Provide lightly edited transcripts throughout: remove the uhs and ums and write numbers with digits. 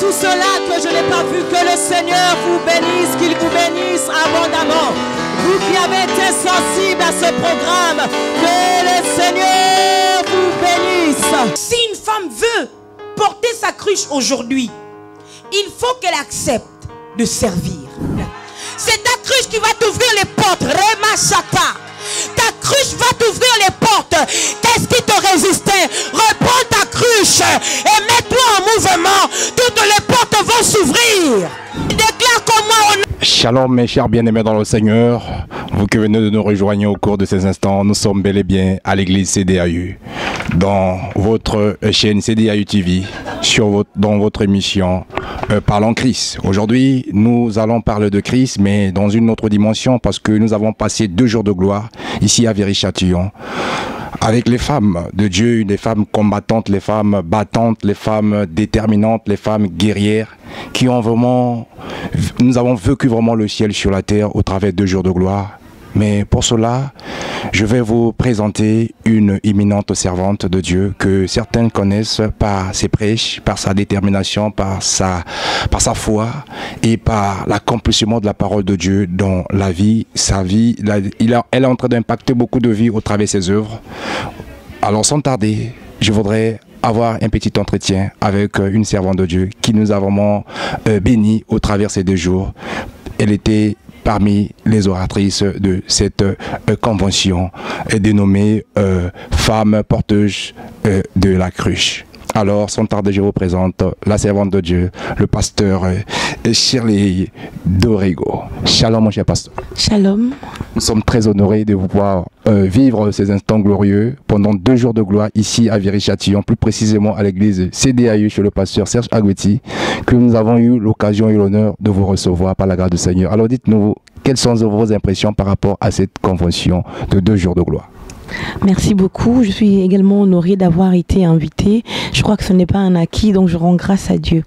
tous ceux-là que je n'ai pas vus, que le Seigneur vous bénisse, qu'il vous bénisse abondamment. Vous qui avez été sensibles à ce programme, que le Seigneur vous bénisse. Si une femme veut porter sa cruche aujourd'hui, il faut qu'elle accepte de servir. C'est ta cruche qui va t'ouvrir les portes. Remachaka. Ta cruche va t'ouvrir les portes. Qu'est-ce qui te résistait? Reprends ta cruche et mets-toi en mouvement. Toutes les portes vont s'ouvrir. Déclare comment on... Shalom mes chers bien-aimés dans le Seigneur. Vous qui venez de nous rejoindre au cours de ces instants, nous sommes bel et bien à l'église CDAU. Dans votre chaîne CDAU TV, dans votre émission Parlons Christ. Aujourd'hui, nous allons parler de Christ, mais dans une autre dimension, parce que nous avons passé 2 jours de gloire ici à Viry-Châtillon, avec les femmes de Dieu, les femmes combattantes, les femmes battantes, les femmes déterminantes, les femmes guerrières, qui ont vraiment, nous avons vécu vraiment le ciel sur la terre au travers de 2 jours de gloire. Mais pour cela, je vais vous présenter une éminente servante de Dieu que certains connaissent par ses prêches, par sa détermination, par sa foi et par l'accomplissement de la parole de Dieu dans la vie, sa vie. Elle est en train d'impacter beaucoup de vies au travers de ses œuvres. Alors sans tarder, je voudrais avoir un petit entretien avec une servante de Dieu qui nous a vraiment bénis au travers de ces 2 jours. Elle était parmi les oratrices de cette convention dénommée Femmes porteuses de la cruche. Alors, sans tarder, je vous présente la servante de Dieu, le pasteur Shirley Dorego. Shalom, mon cher pasteur. Shalom. Nous sommes très honorés de pouvoir vivre ces instants glorieux pendant 2 jours de gloire ici à Viry-Châtillon, plus précisément à l'église CDAU chez le pasteur Serge Agouti, que nous avons eu l'occasion et l'honneur de vous recevoir par la grâce du Seigneur. Alors dites-nous, quelles sont vos impressions par rapport à cette convention de 2 jours de gloire? Merci beaucoup. Je suis également honorée d'avoir été invitée. Je crois que ce n'est pas un acquis, donc je rends grâce à Dieu.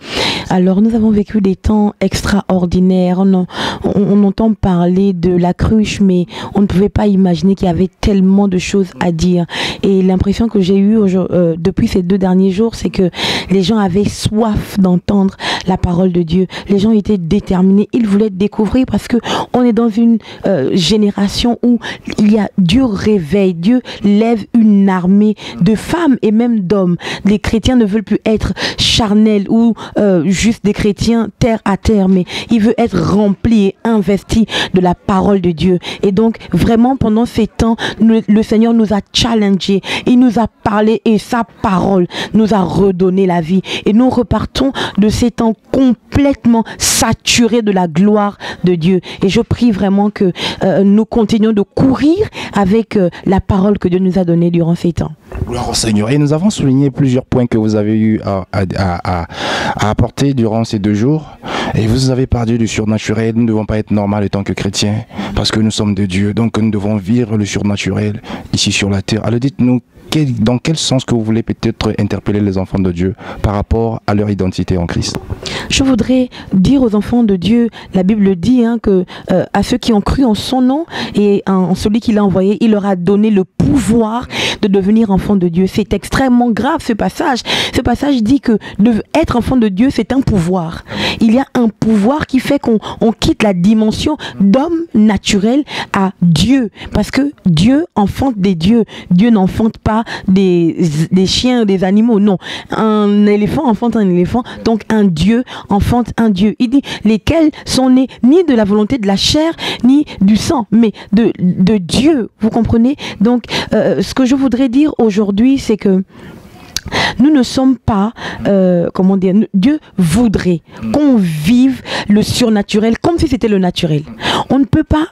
Alors, nous avons vécu des temps extraordinaires. On entend parler de la cruche, mais on ne pouvait pas imaginer qu'il y avait tellement de choses à dire. Et l'impression que j'ai eue depuis ces 2 derniers jours, c'est que les gens avaient soif d'entendre la parole de Dieu. Les gens étaient déterminés. Ils voulaient découvrir parce que on est dans une génération où Dieu réveille, Dieu lève une armée de femmes et même d'hommes. Les chrétiens ne veulent plus être charnels ou juste des chrétiens terre à terre, mais il veut être rempli et investi de la parole de Dieu. Et donc vraiment pendant ces temps, le Seigneur nous a challengés, il nous a parlé et sa parole nous a redonné la vie. Et nous repartons de ces temps complètement saturés de la gloire de Dieu. Et je prie vraiment que nous continuons de courir avec la parole que Dieu nous a donnée durant ces temps. Gloire au Seigneur. Et nous avons souligné plusieurs points que vous avez eu à apporter durant ces 2 jours. Et vous avez parlé du surnaturel. Nous ne devons pas être normal en tant que chrétiens parce que nous sommes de Dieu. Donc nous devons vivre le surnaturel ici sur la terre. Alors dites-nous, dans quel sens que vous voulez peut-être interpeller les enfants de Dieu par rapport à leur identité en Christ? Je voudrais dire aux enfants de Dieu, la Bible dit que à ceux qui ont cru en son nom et en celui qu'il a envoyé, il leur a donné le pouvoir de devenir enfants de Dieu. C'est extrêmement grave ce passage. Ce passage dit que être enfant de Dieu, c'est un pouvoir. Il y a un pouvoir qui fait qu'on quitte la dimension d'homme naturel à Dieu. Parce que Dieu enfante des dieux. Dieu n'enfante pas des chiens, des animaux. Non. Un éléphant enfante un éléphant. Donc un Dieu enfante un Dieu. Il dit lesquels sont nés ni de la volonté de la chair, ni du sang, mais de Dieu. Vous comprenez? Donc ce que je voudrais dire aujourd'hui, c'est que nous ne sommes pas, comment dire, Dieu voudrait qu'on vive le surnaturel comme si c'était le naturel. On ne peut pas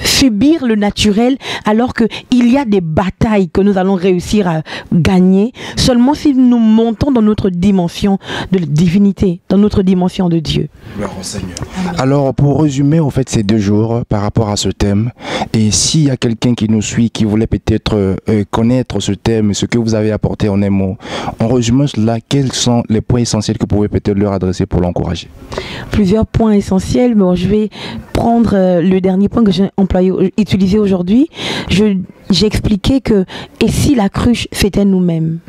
subir le naturel alors qu'il y a des batailles que nous allons réussir à gagner seulement si nous montons dans notre dimension de divinité, dans notre dimension de Dieu. Gloire au Seigneur. Alors pour résumer en fait ces 2 jours par rapport à ce thème, et s'il y a quelqu'un qui nous suit, qui voulait peut-être connaître ce thème, ce que vous avez apporté en un mot, en résumant cela, quels sont les points essentiels que vous pouvez peut-être leur adresser pour l'encourager? Plusieurs points essentiels. Bon, je vais prendre le dernier point que j'ai utilisé aujourd'hui. J'ai expliqué que, et si la cruche c'était nous-mêmes,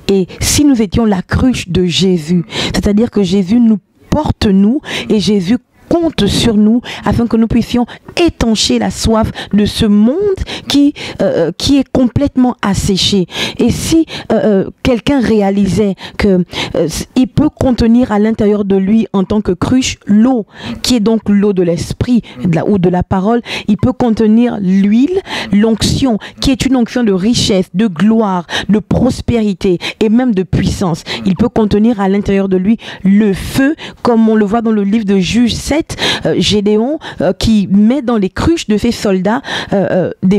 et si nous étions la cruche de Jésus, c'est-à-dire que Jésus nous porte-nous et Jésus compte sur nous afin que nous puissions étancher la soif de ce monde qui est complètement asséché. Et si quelqu'un réalisait que il peut contenir à l'intérieur de lui en tant que cruche l'eau, qui est donc l'eau de l'esprit ou de la parole, il peut contenir l'huile, l'onction, qui est une onction de richesse, de gloire, de prospérité et même de puissance. Il peut contenir à l'intérieur de lui le feu, comme on le voit dans le livre de Juges 7, Gédéon qui met dans les cruches de ses soldats des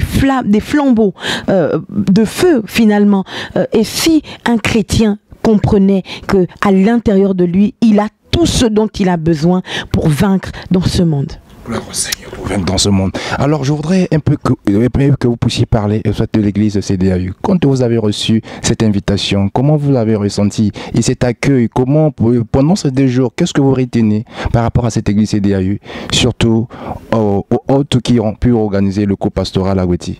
flambeaux de feu finalement. Et si un chrétien comprenait que à l'intérieur de lui, il a tout ce dont il a besoin pour vaincre dans ce monde. Seigneur, pour vaincre dans ce monde. Alors, je voudrais un peu que vous puissiez parler de l'église CDAU. Quand vous avez reçu cette invitation, comment vous l'avez ressenti et cet accueil, comment, pendant ces 2 jours, qu'est-ce que vous retenez par rapport à cette église CDAU, surtout aux autres qui ont pu organiser le cours pastoral à Weti?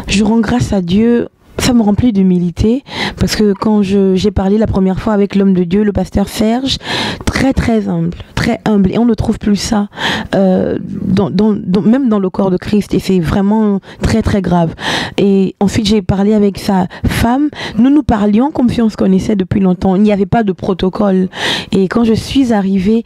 Je rends grâce à Dieu. Ça me remplit d'humilité parce que quand j'ai parlé la première fois avec l'homme de Dieu, le pasteur Serge, très humble, et on ne trouve plus ça même dans le corps de Christ, et c'est vraiment très grave. Et ensuite j'ai parlé avec sa femme, nous parlions comme si on se connaissait depuis longtemps, il n'y avait pas de protocole. Et quand je suis arrivée,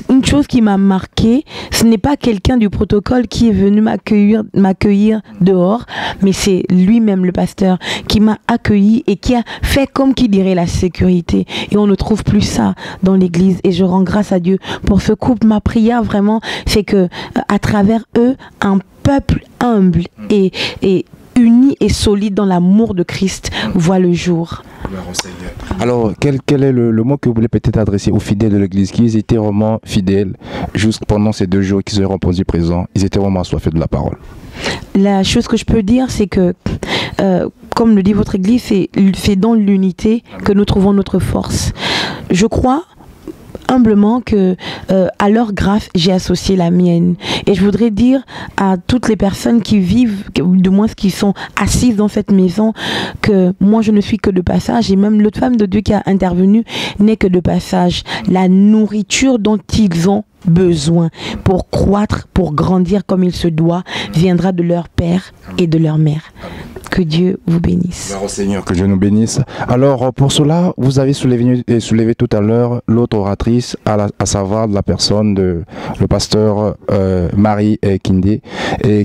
une chose qui m'a marquée, ce n'est pas quelqu'un du protocole qui est venu m'accueillir dehors, mais c'est lui-même le pasteur qui m'a accueilli et qui a fait comme qui dirait la sécurité. Et on ne trouve plus ça dans l'église, et je rends grâce à Dieu pour ce couple. Ma prière vraiment, c'est que à travers eux, un peuple humble et uni et solide dans l'amour de Christ voit le jour. Alors, quel est le mot que vous voulez peut-être adresser aux fidèles de l'église qui étaient vraiment fidèles juste pendant ces 2 jours qu'ils seront rendus présents? Ils étaient vraiment assoiffés de la parole. La chose que je peux dire, c'est que comme le dit votre église, c'est dans l'unité que nous trouvons notre force. Je crois humblement que à leur grâce, j'ai associé la mienne. Et je voudrais dire à toutes les personnes qui vivent, du moins qui sont assises dans cette maison, que moi je ne suis que de passage, et même l'autre femme de Dieu qui a intervenu n'est que de passage. La nourriture dont ils ont besoin pour croître, pour grandir comme il se doit, viendra de leur père et de leur mère. Que Dieu vous bénisse. Gloire au Seigneur, que Dieu nous bénisse. Alors, pour cela, vous avez soulevé tout à l'heure l'autre oratrice, à savoir la personne de le pasteur Marie Kindé,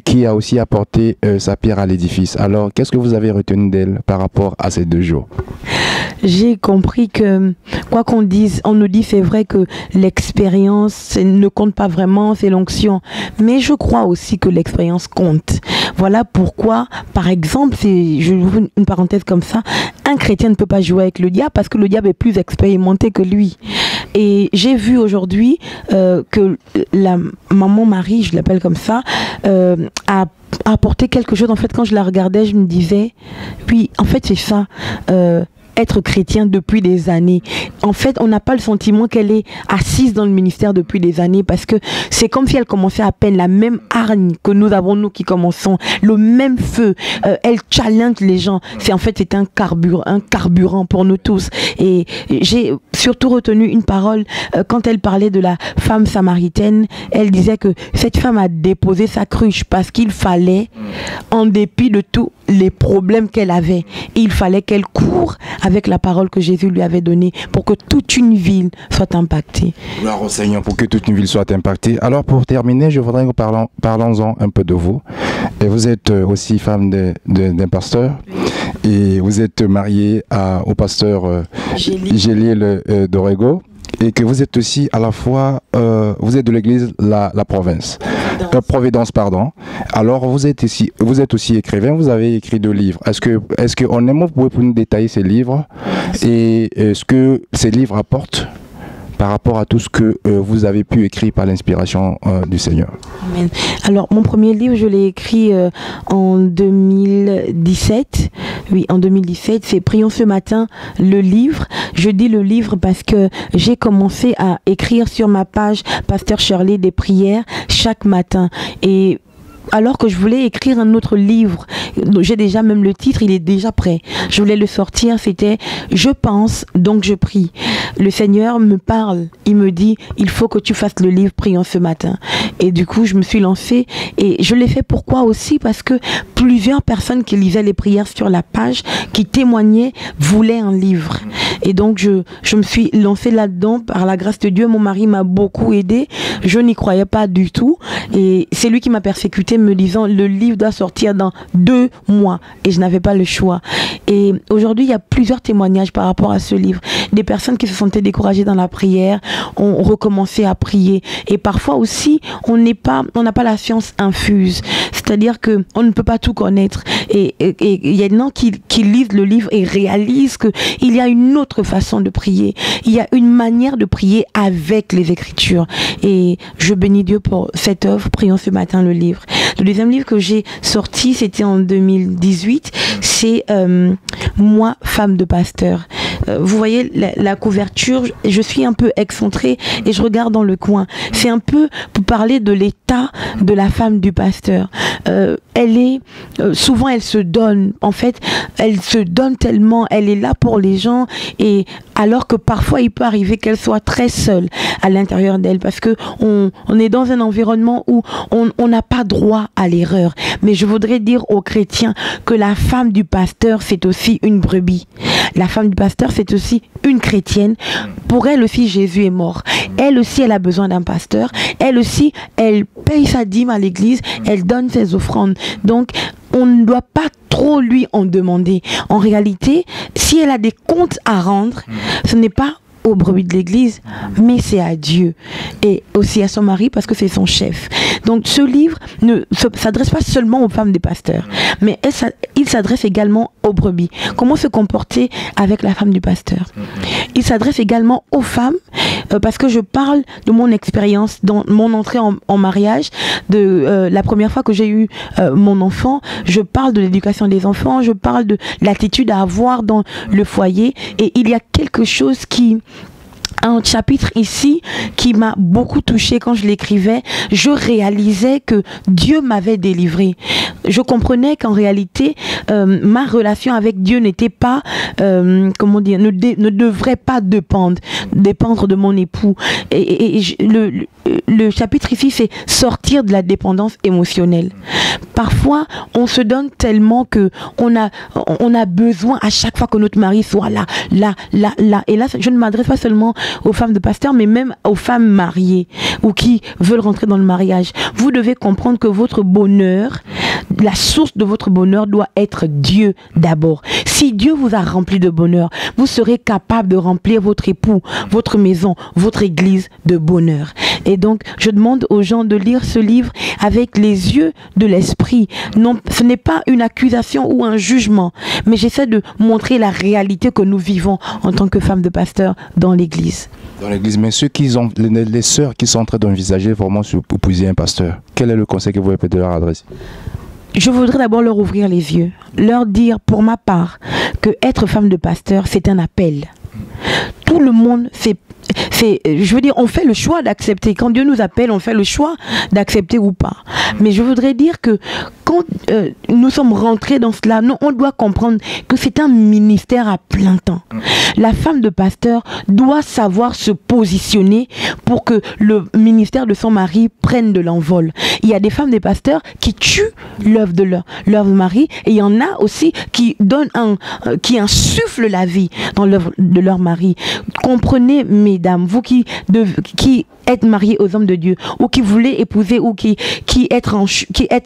qui a aussi apporté sa pierre à l'édifice. Alors, qu'est-ce que vous avez retenu d'elle par rapport à ces 2 jours? J'ai compris que, quoi qu'on dise, on nous dit c'est vrai que l'expérience ne compte pas vraiment, c'est l'onction. Mais je crois aussi que l'expérience compte. Voilà pourquoi, par exemple, je ouvre une parenthèse comme ça, un chrétien ne peut pas jouer avec le diable parce que le diable est plus expérimenté que lui. Et j'ai vu aujourd'hui que la maman Marie, je l'appelle comme ça, a apporté quelque chose. En fait, quand je la regardais, je me disais, oui, en fait, c'est ça. Être chrétien depuis des années. En fait, on n'a pas le sentiment qu'elle est assise dans le ministère depuis des années, parce que c'est comme si elle commençait à peine, la même hargne que nous avons, nous qui commençons, le même feu. Elle challenge les gens. C'est un carburant pour nous tous. Et j'ai surtout retenu une parole quand elle parlait de la femme samaritaine. Elle disait que cette femme a déposé sa cruche parce qu'il fallait, en dépit de tous les problèmes qu'elle avait, il fallait qu'elle court avec la parole que Jésus lui avait donnée pour que toute une ville soit impactée. Gloire au Seigneur, pour que toute une ville soit impactée. Alors, pour terminer, je voudrais que parlons-en un peu de vous. Et vous êtes aussi femme d'un pasteur, et vous êtes mariée au pasteur Géliel d'Orego, et que vous êtes aussi à la fois, vous êtes de l'église la Providence, pardon. Alors vous êtes aussi écrivain, vous avez écrit 2 livres. Est-ce que en un mot, vous pouvez nous détailler ces livres et ce que ces livres apportent par rapport à tout ce que vous avez pu écrire par l'inspiration du Seigneur? Amen. Alors, mon premier livre, je l'ai écrit en 2017. Oui, en 2017, c'est Prions ce matin, le livre. Je dis le livre parce que j'ai commencé à écrire sur ma page Pasteur Shirley des prières chaque matin. Et alors que je voulais écrire un autre livre. J'ai déjà même le titre, il est déjà prêt. Je voulais le sortir, c'était « Je pense, donc je prie ». Le Seigneur me parle, il me dit « Il faut que tu fasses le livre Prions ce matin ». Et du coup, je me suis lancée et je l'ai fait pourquoi aussi? Parce que plusieurs personnes qui lisaient les prières sur la page, qui témoignaient, voulaient un livre. Et donc, je me suis lancée là-dedans par la grâce de Dieu. Mon mari m'a beaucoup aidée. Je n'y croyais pas du tout. Et c'est lui qui m'a persécutée me disant le livre doit sortir dans 2 mois. Et je n'avais pas le choix. Et aujourd'hui, il y a plusieurs témoignages par rapport à ce livre. Des personnes qui se sentaient découragées dans la prière ont recommencé à prier. Et parfois aussi, on n'a pas la science infuse. C'est-à-dire qu'on ne peut pas tout connaître. Et il y a des gens qui lisent le livre et réalisent qu'il y a une autre façon de prier. Il y a une manière de prier avec les Écritures. Et je bénis Dieu pour cette œuvre. Prions ce matin le livre. Le deuxième livre que j'ai sorti, c'était en 2018. C'est Moi, femme de pasteur. Vous voyez la couverture, je suis un peu excentrée et je regarde dans le coin. C'est un peu pour parler de l'état de la femme du pasteur. Souvent elle se donne, en fait, elle se donne tellement, elle est là pour les gens, et alors que parfois il peut arriver qu'elle soit très seule à l'intérieur d'elle, parce que on est dans un environnement où on n'a pas droit à l'erreur. Mais je voudrais dire aux chrétiens que la femme du pasteur, c'est aussi une brebis. La femme du pasteur, c'est aussi une chrétienne. Pour elle aussi, Jésus est mort. Elle aussi, elle a besoin d'un pasteur. Elle aussi, elle paye sa dîme à l'église. Elle donne ses offrandes. Donc, on ne doit pas trop lui en demander. En réalité, si elle a des comptes à rendre, ce n'est pas aux brebis de l'église, mais c'est à Dieu et aussi à son mari parce que c'est son chef. Donc ce livre ne s'adresse pas seulement aux femmes des pasteurs, mais il s'adresse également aux brebis. Comment se comporter avec la femme du pasteur? Il s'adresse également aux femmes parce que je parle de mon expérience dans mon entrée en mariage, de la première fois que j'ai eu mon enfant. Je parle de l'éducation des enfants, je parle de l'attitude à avoir dans le foyer, et il y a quelque chose un chapitre ici qui m'a beaucoup touchée quand je l'écrivais. Je réalisais que Dieu m'avait délivré. Je comprenais qu'en réalité, ma relation avec Dieu n'était pas, comment dire, ne devrait pas dépendre de mon époux. Et le chapitre ici, c'est sortir de la dépendance émotionnelle. Parfois, on se donne tellement que on a besoin à chaque fois que notre mari soit là. Et là, je ne m'adresse pas seulement aux femmes de pasteurs, mais même aux femmes mariées ou qui veulent rentrer dans le mariage. Vous devez comprendre que votre bonheur, la source de votre bonheur doit être Dieu d'abord. Si Dieu vous a rempli de bonheur, vous serez capable de remplir votre époux, votre maison, votre église de bonheur. Et donc, je demande aux gens de lire ce livre avec les yeux de l'esprit. Non, ce n'est pas une accusation ou un jugement, mais j'essaie de montrer la réalité que nous vivons en tant que femmes de pasteurs dans l'église. Dans l'église, mais les sœurs qui sont en train d'envisager vraiment pour épouser un pasteur, quel est le conseil que vous pouvez leur adresser? Je voudrais d'abord leur ouvrir les yeux, leur dire pour ma part que être femme de pasteur, c'est un appel. Tout le monde, je veux dire, on fait le choix d'accepter. Quand Dieu nous appelle, on fait le choix d'accepter ou pas. Mais je voudrais dire que quand nous sommes rentrés dans cela, on doit comprendre que c'est un ministère à plein temps. La femme de pasteur doit savoir se positionner pour que le ministère de son mari prenne de l'envol. Il y a des femmes des pasteurs qui tuent l'œuvre de leur mari, et il y en a aussi qui insufflent la vie dans l'œuvre de leur mari. Comprenez, mesdames, vous qui êtes mariées aux hommes de Dieu, ou qui voulez épouser, ou qui êtes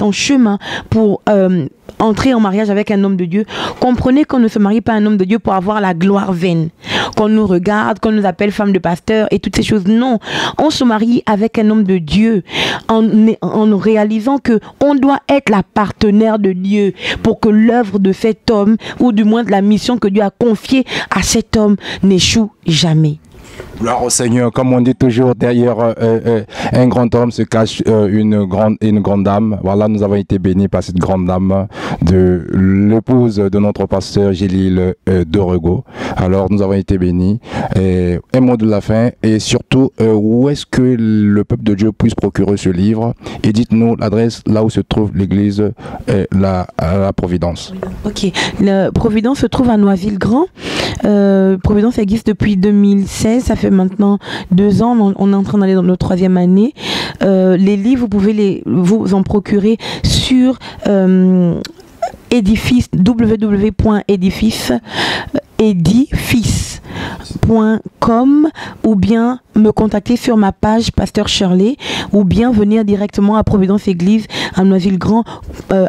en chemin pour entrer en mariage avec un homme de Dieu, comprenez qu'on ne se marie pas à un homme de Dieu pour avoir la gloire vaine, qu'on nous regarde, qu'on nous appelle femme de pasteur et toutes ces choses. Non, on se marie avec un homme de Dieu en réalisant que on doit être la partenaire de Dieu pour que l'œuvre de cet homme, ou du moins de la mission que Dieu a confiée à cet homme, n'échoue jamais. Gloire au Seigneur, comme on dit toujours, derrière un grand homme se cache une grande dame. Voilà, nous avons été bénis par cette grande dame, de l'épouse de notre pasteur Gélil Dorego. Alors, nous avons été bénis. Un mot de la fin, et surtout, où est-ce que le peuple de Dieu puisse procurer ce livre? Et dites-nous l'adresse là où se trouve l'église la Providence. Ok, la Providence se trouve à Noisy-le-Grand. Providence existe depuis 2016, ça fait maintenant 2 ans, on est en train d'aller dans notre 3e année. Les livres, vous pouvez vous en procurer sur Édifice, www.edifice.com, ou bien me contacter sur ma page Pasteur Shirley, ou bien venir directement à Providence Église à Noisy-le-Grand,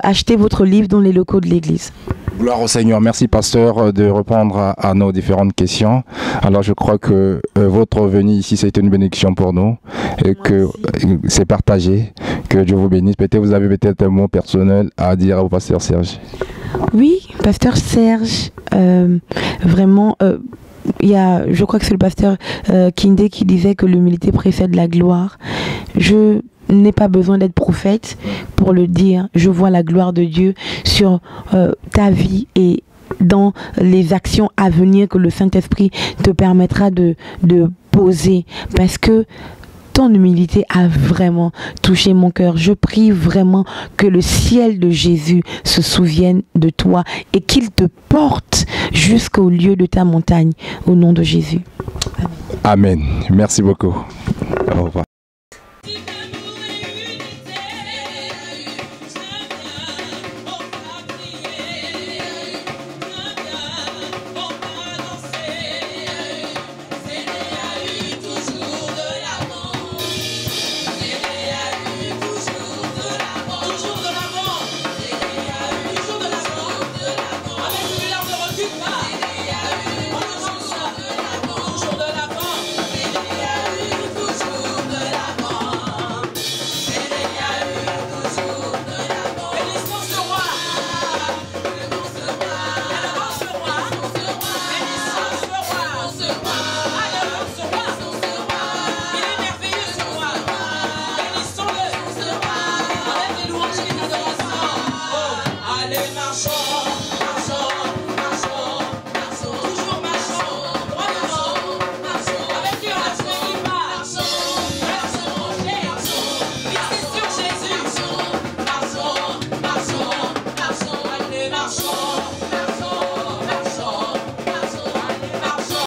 acheter votre livre dans les locaux de l'église. Gloire au Seigneur. Merci, pasteur, de répondre à nos différentes questions. Alors, je crois que votre venue ici, c'était une bénédiction pour nous et que c'est partagé. Que Dieu vous bénisse. Peut-être vous avez peut-être un mot personnel à dire au pasteur Serge. Oui, pasteur Serge, vraiment, je crois que c'est le pasteur Kinde qui disait que l'humilité précède la gloire. Je n'ai pas besoin d'être prophète pour le dire. Je vois la gloire de Dieu sur ta vie et dans les actions à venir que le Saint-Esprit te permettra de poser, parce que ton humilité a vraiment touché mon cœur. Je prie vraiment que le ciel de Jésus se souvienne de toi et qu'il te porte jusqu'au lieu de ta montagne, au nom de Jésus. Amen. Merci beaucoup. Au revoir. Allez, marchons.